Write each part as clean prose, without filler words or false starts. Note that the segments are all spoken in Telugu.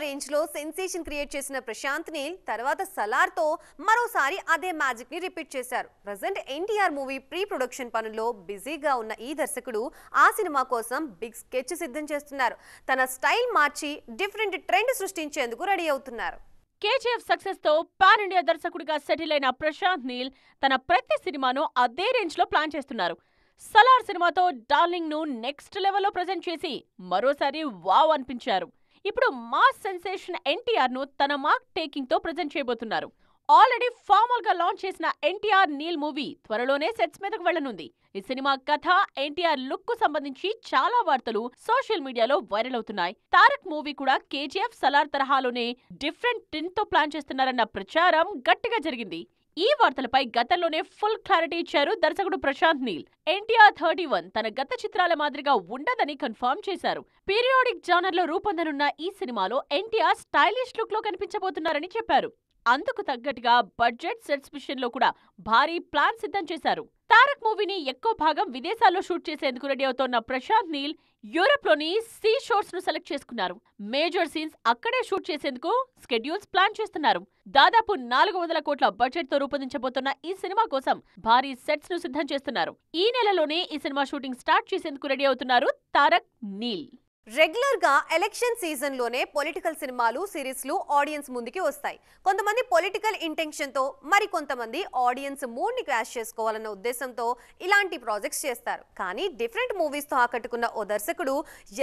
రేంజ్ లో సెన్సేషన్ క్రియేట్ చేసిన ప్రశాంత్ నీల్ తర్వాత సలార్ తో మరోసారి అదే మ్యాజిక్ ని రిపీట్ చేశారు. Present NTR movie pre production పనుల్లో బిజీగా ఉన్న ఈ దర్శకుడు ఆ సినిమా కోసం బిగ్ స్కెచ్ సిద్ధం చేస్తున్నారు. తన స్టైల్ మార్చి డిఫరెంట్ ట్రెండ్ సృష్టించేందుకు రెడీ అవుతున్నారు. కేజీఎఫ్ సక్సెస్ తో పాన్ ఇండియా దర్శకుడిగా సెటిల్ అయిన ప్రశాంత్ నీల్ తన ప్రతి సినిమాను అదే రేంజ్ లో ప్లాన్ చేస్తున్నారు. సలార్ సినిమాతో డార్లింగ్ ను నెక్స్ట్ లెవెల్లో ప్రెజెంట్ చేసి మరోసారి వావ్ అనిపించారు. ఇప్పుడు మాస్ సెన్సేషన్ ఎన్టీఆర్ ను తన మార్క్ టేకింగ్ తో ప్రెజెంట్ చేయబోతున్నారు. ఆల్రెడీ ఫార్మల్ గా లాంచ్ చేసిన ఎన్టీఆర్ నీల్ మూవీ త్వరలోనే సెట్స్ మీదకు వెళ్లనుంది. ఈ సినిమా కథ, ఎన్టీఆర్ లుక్ కు సంబంధించి చాలా వార్తలు సోషల్ మీడియాలో వైరల్ అవుతున్నాయి. తారక్ మూవీ కూడా కేజీఎఫ్ సలార్ తరహాలోనే డిఫరెంట్ టిన్ తో ప్లాన్ చేస్తున్నారన్న ప్రచారం గట్టిగా జరిగింది. ఈ వార్తలపై గతంలోనే ఫుల్ క్లారిటీ ఇచ్చారు దర్శకుడు ప్రశాంత్ నీల్. ఎన్టీఆర్ 31 తన గత చిత్రాల మాదిరిగా ఉండదని కన్ఫర్మ్ చేశారు. పీరియాడిక్ జానర్ లో రూపొందనున్న ఈ సినిమాలో ఎన్టీఆర్ స్టైలిష్ లుక్ లో కనిపించబోతున్నారని చెప్పారు. అందుకు తగ్గట్టుగా బడ్జెట్ సెట్స్ విషయంలో కూడా భారీ ప్లాన్ సిద్ధం చేశారు. తారక్ మూవీని ఎక్కువ భాగం విదేశాల్లో షూట్ చేసేందుకు రెడీ అవుతోన్న ప్రశాంత్ నీల్ యూరప్ లోని సీ షోర్స్ ను సెలెక్ట్ చేసుకున్నారు. మేజర్ సీన్స్ అక్కడే షూట్ చేసేందుకు స్కెడ్యూల్స్ ప్లాన్ చేస్తున్నారు. దాదాపు 400 కోట్ల బడ్జెట్ తో రూపొందించబోతున్న ఈ సినిమా కోసం భారీ సెట్స్ ను సిద్ధం చేస్తున్నారు. ఈ నెలలోనే ఈ సినిమా షూటింగ్ స్టార్ట్ చేసేందుకు రెడీ అవుతున్నారు తారక్ నీల్. రెగ్యులర్ గా ఎలక్షన్ సీజన్ లోనే పొలిటికల్ సినిమాలు, సిరీస్లు ఆడియన్స్ ముందుకి వస్తాయి. కొంతమంది పొలిటికల్ ఇంటెన్షన్ తో, మరి కొంతమంది ఆడియన్స్ మూడ్ ని క్రాష్ చేసుకోవాలన్న ఉద్దేశంతో ఇలాంటి ప్రాజెక్ట్స్ చేస్తారు. కానీ డిఫరెంట్ మూవీస్ తో ఆకట్టుకున్న ఓ దర్శకుడు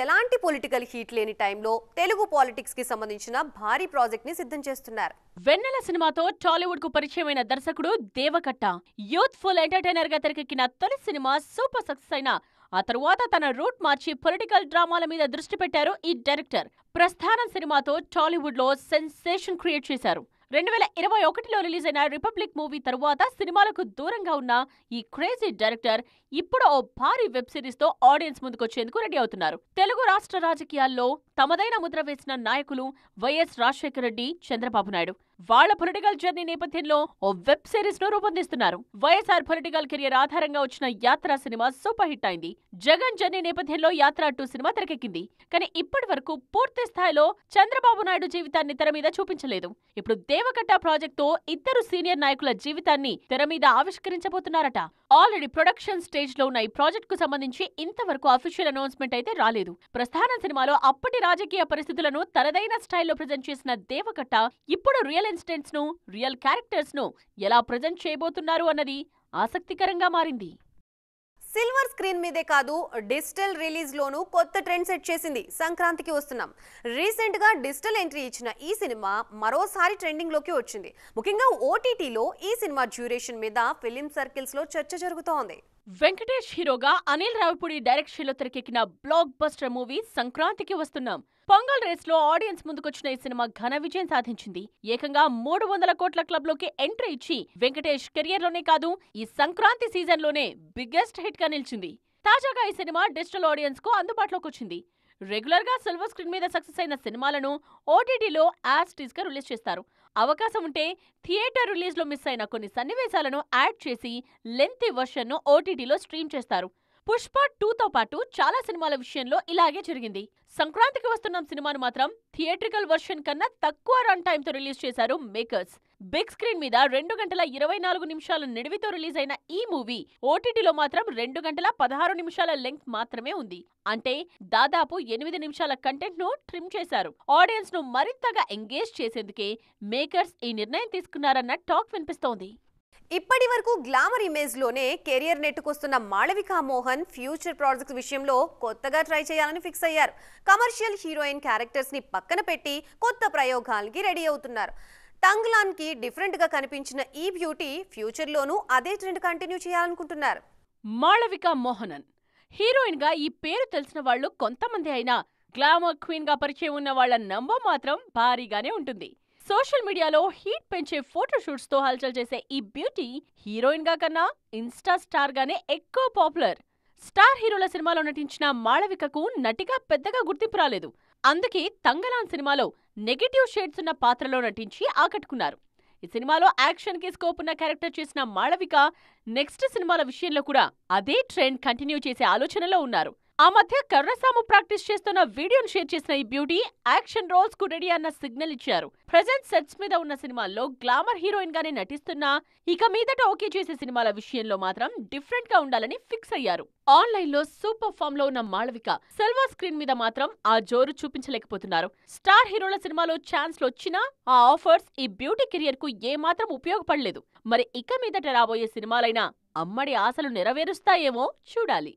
ఎలాంటి పొలిటికల్ హీట్ లేని టైంలో తెలుగు పాలిటిక్స్ కి సంబంధించిన భారీ ప్రాజెక్ట్ ని సిద్ధం చేస్తున్నారు. వెన్నెల సినిమాతో టాలీవుడ్ కు పరిచయమైన దర్శకుడు దేవకట్ట యూత్ఫుల్ ఎంటర్టైనర్ గా తెరకెక్కిన తొలి సినిమా సూపర్ సక్సెస్ అయిన ఆ తరువాత తన రూట్ మార్చి పొలిటికల్ డ్రామాల మీద దృష్టి పెట్టారు ఈ డైరెక్టర్. ప్రస్థానం సినిమాతో టాలీవుడ్ లో సెన్సేషన్ క్రియేట్ చేశారు. 2021లో రిలీజ్ అయిన రిపబ్లిక్ మూవీ తరువాత సినిమాలకు దూరంగా ఉన్న ఈ క్రేజీ డైరెక్టర్ ఇప్పుడు ఓ భారీ వెబ్ సిరీస్ తో ఆడియన్స్ ముందుకొచ్చేందుకు రెడీ అవుతున్నారు. తెలుగు రాష్ట్ర రాజకీయాల్లో తమదైన ముద్ర వేసిన నాయకులు వైఎస్ రాజశేఖర రెడ్డి, చంద్రబాబు నాయుడు. వాళ్ల పొలిటికల్ జర్నీ నేపథ్యంలో ఓ వెబ్ సిరీస్ ను రూపొందిస్తున్నారు. వైఎస్ఆర్ పొలిటికల్ కెరియర్ ఆధారంగా వచ్చిన యాత్ర సినిమా సూపర్ హిట్ అయింది. జగన్ జర్నీ నేపథ్యంలో యాత్ర 2 సినిమా తెరకెక్కింది. కానీ ఇప్పటి వరకు పూర్తి స్థాయిలో చంద్రబాబు నాయుడు జీవితాన్ని తెర మీద చూపించలేదు. ఇప్పుడు దేవకట్ట ప్రాజెక్ట్ తో ఇద్దరు సీనియర్ నాయకుల జీవితాన్ని తెర మీద ఆవిష్కరించబోతున్నారట. ఆల్రెడీ ప్రొడక్షన్ స్టేజ్ లో ఉన్న ఈ ప్రాజెక్ట్ కు సంబంధించి ఇంతవరకు అఫీషియల్ అనౌన్స్మెంట్ అయితే రాలేదు. ప్రస్థానం సినిమాలో అప్పటి రాజకీయ పరిస్థితులను తనదైన స్టైల్లో ప్రెజెంట్ చేసిన దేవకట్ట ఇప్పుడు రియల్ ఇన్సిడెంట్స్ ను, రియల్ క్యారెక్టర్స్ ను ఎలా ప్రెజెంట్ చేయబోతున్నారు అన్నది ఆసక్తికరంగా మారింది. సిల్వర్ స్క్రీన్ మీదే కాదు, డిజిటల్ రిలీజ్ లోనూ కొత్త ట్రెండ్ సెట్ చేసింది. సంక్రాంతికి వస్తున్నాం. రీసెంట్ గా డిజిటల్ ఎంట్రీ ఇచ్చిన ఈ సినిమా మరోసారి ట్రెండింగ్ లోకి వచ్చింది. ముఖ్యంగా ఓటీటీలో ఈ సినిమా డ్యూరేషన్ మీద ఫిలిం సర్కిల్స్ లో చర్చ జరుగుతోంది. వెంకటేష్ హీరోగా అనిల్ రావిపూడి డైరెక్షన్ లో తెరకెక్కిన బ్లాక్ బస్టర్ మూవీ సంక్రాంతికి వస్తున్నాం. పొంగల్ రేస్ లో ఆడియన్స్ ముందుకొచ్చిన ఈ సినిమా ఘన విజయం సాధించింది. ఏకంగా 300 కోట్ల క్లబ్ లోకి ఎంట్రీ ఇచ్చి వెంకటేష్ కెరియర్ లోనే కాదు, ఈ సంక్రాంతి సీజన్ లోనే బిగ్గెస్ట్ హిట్ గా నిలిచింది. తాజాగా ఈ సినిమా డిజిటల్ ఆడియన్స్ కు అందుబాటులోకి వచ్చింది. రెగ్యులర్ గా సిల్వర్ స్క్రీన్ మీద సక్సెస్ అయిన సినిమాలను ఓటీటీలో యాజ్ టీజ్ గా రిలీజ్ చేస్తారు. అవకాశం ఉంటే థియేటర్ రిలీజ్ లో మిస్ అయిన కొన్ని సన్నివేశాలను యాడ్ చేసి లెంతీ వర్షన్ ను ఓటీటీలో స్ట్రీమ్ చేస్తారు. పుష్ప 2తో పాటు చాలా సినిమాల విషయంలో ఇలాగే జరిగింది. సంక్రాంతికి వస్తున్న సినిమాను మాత్రం థియేట్రికల్ వర్షన్ కన్నా తక్కువ రన్ టైమ్ తో రిలీజ్ చేశారు మేకర్స్. బిగ్ స్క్రీన్ మీద 2 గంటల 24 నిమిషాల నిడివితో రిలీజ్ అయిన ఈ మూవీ ఓటీటీలో మాత్రం 2 గంటల 16 నిమిషాల లెంగ్త్ మాత్రమే ఉంది. అంటే దాదాపు 8 నిమిషాల కంటెంట్ ను ట్రిమ్ చేశారు. ఆడియన్స్ ను మరింతగా ఎంగేజ్ చేసేందుకే మేకర్స్ ఈ నిర్ణయం తీసుకున్నారన్న టాక్ వినిపిస్తోంది. ఇప్పటి వరకు గ్లామర్ ఇమేజ్ లోనే కెరియర్ నెట్టుకొస్తున్న మాళవిక మోహన్ ఫ్యూచర్ ప్రాజెక్ట్స్ విషయంలో కొత్తగా ట్రై చేయాలని ఫిక్స్ అయ్యారు. కమర్షియల్ హీరోయిన్ క్యారెక్టర్స్ ని పక్కన పెట్టి కొత్త ప్రయోగాలకి రెడీ అవుతున్నారు. తంగ్లాన్ కి డిఫరెంట్ గా కనిపించిన ఈ బ్యూటీ ఫ్యూచర్ లోనూ అదే ట్రెండ్ కంటిన్యూ చేయాలనుకుంటున్నారు. మాళవిక మోహనన్ హీరోయిన్ గా ఈ పేరు తెలిసిన వాళ్లు కొంతమంది అయినా గ్లామర్ క్వీన్ గా పరిచయం ఉన్న వాళ్ల నంబర్ మాత్రం భారీగానే ఉంటుంది. సోషల్ మీడియాలో హీట్ పెంచే ఫోటోషూట్స్ తో హల్చల్ చేసే ఈ బ్యూటీ హీరోయిన్ గా కన్నా ఇన్స్టా స్టార్ గానే ఎక్కువ పాపులర్. స్టార్ హీరోల సినిమాలో నటించిన మాళవికకు నటిగా పెద్దగా గుర్తింపు రాలేదు. అందుకే తంగలాన్ సినిమాలో నెగటివ్ షేడ్స్ ఉన్న పాత్రలో నటించి ఆకట్టుకున్నారు. ఈ సినిమాలో యాక్షన్ కి స్కోప్ ఉన్న క్యారెక్టర్ చేసిన మాళవిక నెక్స్ట్ సినిమాల విషయంలో కూడా అదే ట్రెండ్ కంటిన్యూ చేసే ఆలోచనలో ఉన్నారు. ఆ మధ్య కర్రసాము ప్రాక్టీస్ చేస్తున్న వీడియోను షేర్ చేసిన ఈ బ్యూటీ యాక్షన్ రోల్స్ కు రెడీ అన్న సిగ్నల్ ఇచ్చారు. ప్రెజెంట్ సెట్స్ మీద ఉన్న సినిమాల్లో గ్లామర్ హీరోయిన్ గానే నటిస్తున్నా ఇక మీదట ఓకే చేసే సినిమాల విషయంలో మాత్రం డిఫరెంట్ గా ఉండాలని ఫిక్స్ అయ్యారు. ఆన్లైన్ లో సూపర్ ఫామ్ లో ఉన్న మాళవిక సిల్వర్ స్క్రీన్ మీద మాత్రం ఆ జోరు చూపించలేకపోతున్నారు. స్టార్ హీరోల సినిమాలో ఛాన్స్ వచ్చినా ఆ ఆఫర్స్ ఈ బ్యూటీ కెరియర్ కు ఏమాత్రం ఉపయోగపడలేదు. మరి ఇక మీదట రాబోయే సినిమాలైనా అమ్మడి ఆశలు నెరవేరుస్తాయేమో చూడాలి.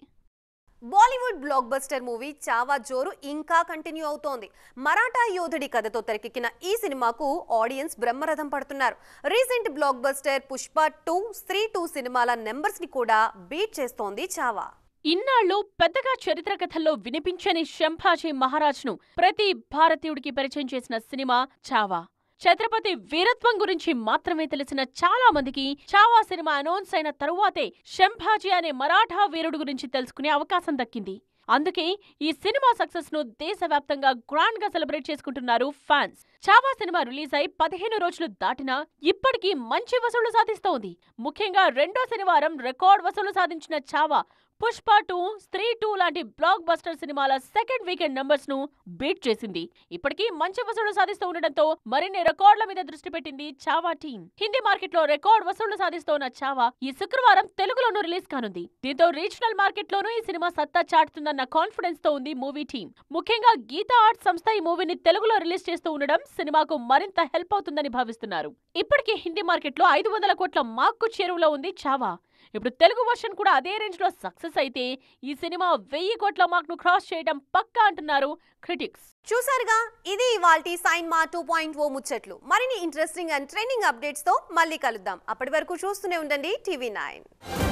Bollywood block buster movie Chhaava జోరు ఇంకా కంటిన్యూ అవుతోంది. మరాఠా యోధుడి కథతో తెరకెక్కిన ఈ సినిమాకు ఆడియన్స్ బ్రహ్మరథం పడుతున్నారు. రీసెంట్ బ్లాక్ బస్టర్ పుష్ప 2, స్త్రీ 2 సినిమాల నెంబర్స్ ని కూడా బీట్ చేస్తోంది చావా. ఇన్నాళ్లు పెద్దగా చరిత్ర కథల్లో వినిపించని శంభాజీ మహారాజ్ ను ప్రతి భారతీయుడికి పరిచయం చేసిన సినిమా చావా. ఛత్రపతి వీరత్వం గురించి మాత్రమే తెలిసిన చాలా మందికి చావా సినిమా అనౌన్స్ అయిన తరువాతే శంభాజీ అనే మరాఠా వీరుడు గురించి తెలుసుకునే అవకాశం దక్కింది. అందుకే ఈ సినిమా సక్సెస్ ను దేశవ్యాప్తంగా గ్రాండ్ గా సెలబ్రేట్ చేసుకుంటున్నారు ఫ్యాన్స్. చావా సినిమా రిలీజ్ అయి 15 రోజులు దాటినా ఇప్పటికీ మంచి వసూళ్లు సాధిస్తోంది. ముఖ్యంగా రెండో శనివారం రికార్డ్ వసూళ్లు సాధించిన చావా పుష్ప 2, స్త్రీ 2 లాంటి బ్లాక్ బస్టర్ సినిమాల సెకండ్ వీకెండ్ నంబర్స్ ను బీట్ చేసింది. ఇప్పటికీ మంచి వసూళ్లు సాధిస్తూ ఉండడంతో మరిన్ని రికార్డుల మీద దృష్టి పెట్టింది చావా టీం. హిందీ మార్కెట్ లో రికార్డ్ వసూళ్లు సాధిస్తోన్న చావా ఈ శుక్రవారం తెలుగులోనూ రిలీజ్ కానుంది. దీంతో రీజనల్ మార్కెట్ లోనూ ఈ సినిమా సత్తా చాటుతుందన్న కాన్ఫిడెన్స్ తో ఉంది మూవీ టీం. ముఖ్యంగా గీతా ఆర్ట్స్ సంస్థ ఈ మూవీని తెలుగులో రిలీజ్ చేస్తూ ఉండడం సినిమాకు మరింత హెల్ప్ అవుతుందని భావిస్తున్నారు. ఇప్పటికే హిందీ మార్కెట్ లో 500 కోట్ల మార్కు చేరువలో ఉంది చావా. ఇప్పుడు తెలుగు వర్షన్ కూడా అదే రేంజ్ లో సక్సెస్ అయితే ఈ సినిమా 1000 కోట్ల మార్క్ ను క్రాస్ చేయడం పక్కా అంటున్నారు క్రిటిక్స్. చూసారుగా, ఇది ఇవాల్టి సైన్మా 2.0 ముచ్చట్లు. మరిన్ని ఇంట్రెస్టింగ్ అండ్ ట్రెండింగ్ అప్డేట్స్ తో మళ్ళీ కలుద్దాం. అప్పటి వరకు చూస్తూనే ఉండండి TV9.